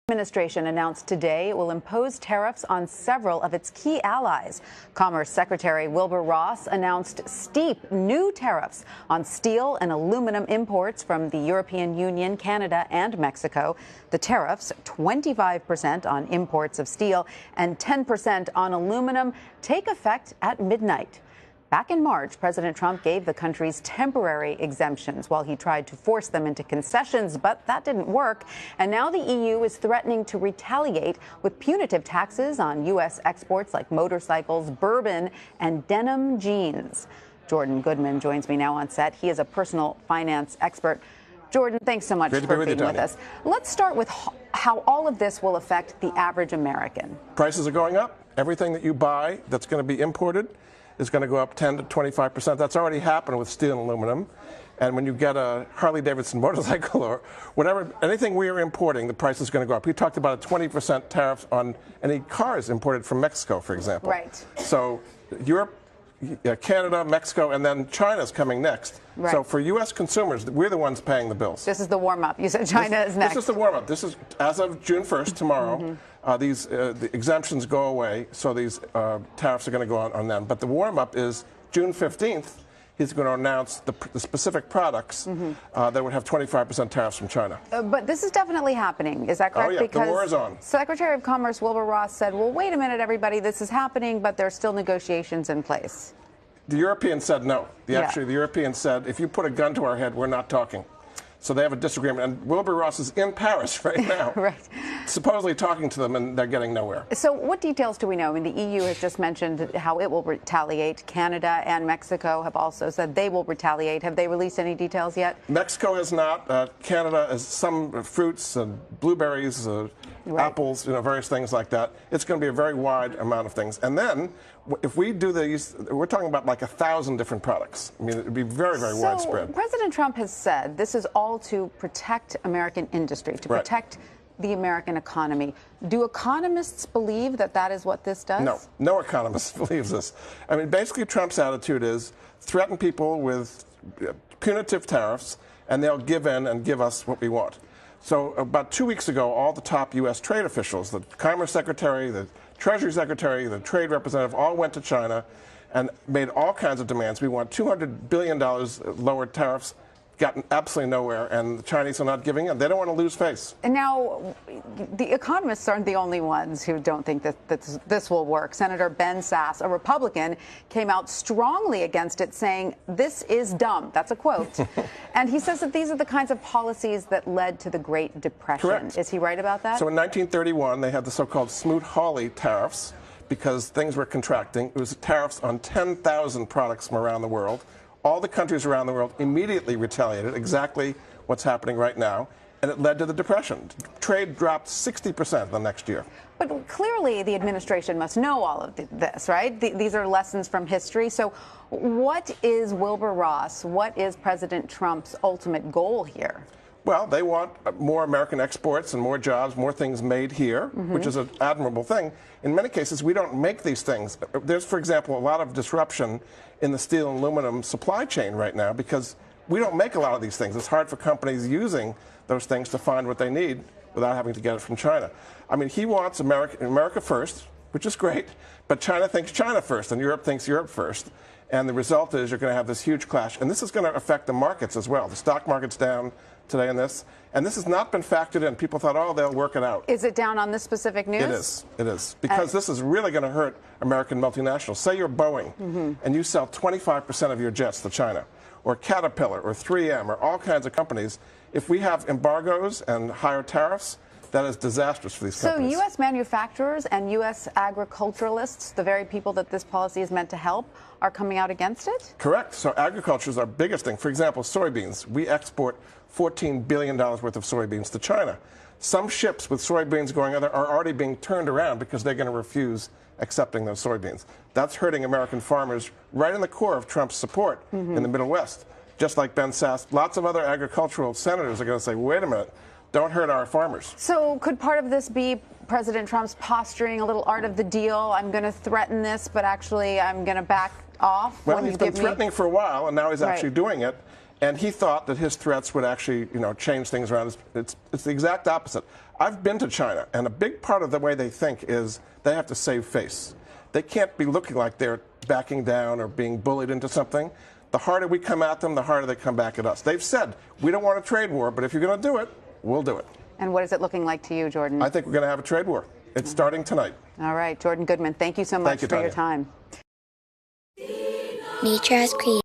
Administration announced today it will impose tariffs on several of its key allies. Commerce Secretary Wilbur Ross announced steep new tariffs on steel and aluminum imports from the European Union, Canada, and Mexico. The tariffs, 25% on imports of steel and 10% on aluminum, take effect at midnight. Back in March, President Trump gave the countries temporary exemptions while he tried to force them into concessions, but that didn't work. And now the EU is threatening to retaliate with punitive taxes on U.S. exports like motorcycles, bourbon, and denim jeans. Jordan Goodman joins me now on set. He is a personal finance expert. Jordan, thanks so much for being with us. Let's start with how all of this will affect the average American. Prices are going up. Everything that you buy that's going to be imported is going to go up 10 to 25%. That's already happened with steel and aluminum. And when you get a Harley-Davidson motorcycle or whatever, anything we are importing, the price is going to go up. We talked about a 20% tariff on any cars imported from Mexico, for example. Right. So Europe, Canada, Mexico, and then China's coming next. Right. So for U.S. consumers, we're the ones paying the bills. This is the warm-up. You said China is next. This is the warm-up. This is, as of June 1st, tomorrow, the exemptions go away, so these tariffs are going to go on them. But the warm-up is June 15th. He's going to announce the specific products that would have 25% tariffs from China. But this is definitely happening. Is that correct? Oh, yeah. Because the war is on. Secretary of Commerce Wilbur Ross said, well, wait a minute, everybody. This is happening, but there's still negotiations in place. The Europeans said no. Actually, the Europeans said, if you put a gun to our head, we're not talking. So they have a disagreement. And Wilbur Ross is in Paris right now, right, supposedly talking to them, and they're getting nowhere. So what details do we know? I mean, the EU has just mentioned how it will retaliate. Canada and Mexico have also said they will retaliate. Have they released any details yet? Mexico has not. Canada has some fruits, blueberries, apples, various things like that. It's going to be a very wide amount of things. And then, if we do these, we're talking about like 1,000 different products. I mean, it would be very, very widespread. President Trump has said this is all to protect American industry, to protect the American economy. Do economists believe that that is what this does? No, no economist believes this. I mean, basically, Trump's attitude is threaten people with punitive tariffs, and they'll give in and give us what we want. So about 2 weeks ago, all the top U.S. trade officials, the Commerce Secretary, the Treasury Secretary, the Trade Representative, all went to China and made all kinds of demands. We want $200 billion lower tariffs. Gotten absolutely nowhere, and the Chinese are not giving in. They don't want to lose face. And now, the economists aren't the only ones who don't think that this will work. Senator Ben Sasse, a Republican, came out strongly against it, saying, "This is dumb." That's a quote. And he says that these are the kinds of policies that led to the Great Depression. Correct. Is he right about that? So in 1931, they had the so-called Smoot-Hawley tariffs because things were contracting. It was tariffs on 10,000 products from around the world. All the countries around the world immediately retaliated, exactly what's happening right now, and it led to the Depression. Trade dropped 60% the next year. But clearly the administration must know all of this, right? These are lessons from history. So what is Wilbur Ross, what is President Trump's ultimate goal here? Well, they want more American exports and more jobs, more things made here, which is an admirable thing. In many cases, we don't make these things. There's, for example, a lot of disruption in the steel and aluminum supply chain right now because we don't make a lot of these things. It's hard for companies using those things to find what they need without having to get it from China. I mean, he wants America first, which is great, but China thinks China first and Europe thinks Europe first. And the result is you're going to have this huge clash. And this is going to affect the markets as well. The stock market's down today in this. And this has not been factored in. People thought, oh, they'll work it out. Is it down on this specific news? It is. It is. Because this is really going to hurt American multinationals. Say you're Boeing and you sell 25% of your jets to China, or Caterpillar, or 3M, or all kinds of companies. If we have embargoes and higher tariffs, that is disastrous for these companies. So U.S. manufacturers and U.S. agriculturalists, the very people that this policy is meant to help, are coming out against it? Correct. So agriculture is our biggest thing. For example, soybeans. We export $14 billion worth of soybeans to China. Some ships with soybeans going other are already being turned around because they're going to refuse accepting those soybeans. That's hurting American farmers right in the core of Trump's support in the Middle West. Just like Ben Sasse, lots of other agricultural senators are going to say, wait a minute, don't hurt our farmers. So could part of this be President Trump's posturing, a little art of the deal? I'm going to threaten this, but actually I'm going to back off. Well, he's been threatening for a while, and now he's actually doing it. And he thought that his threats would actually, change things around. It's the exact opposite. I've been to China, and a big part of the way they think is they have to save face. They can't be looking like they're backing down or being bullied into something. The harder we come at them, the harder they come back at us. They've said, we don't want a trade war, but if you're going to do it, we'll do it. And what is it looking like to you, Jordan? I think we're going to have a trade war. It's starting tonight. All right, Jordan Goodman, thank you so much for your time. Nature has created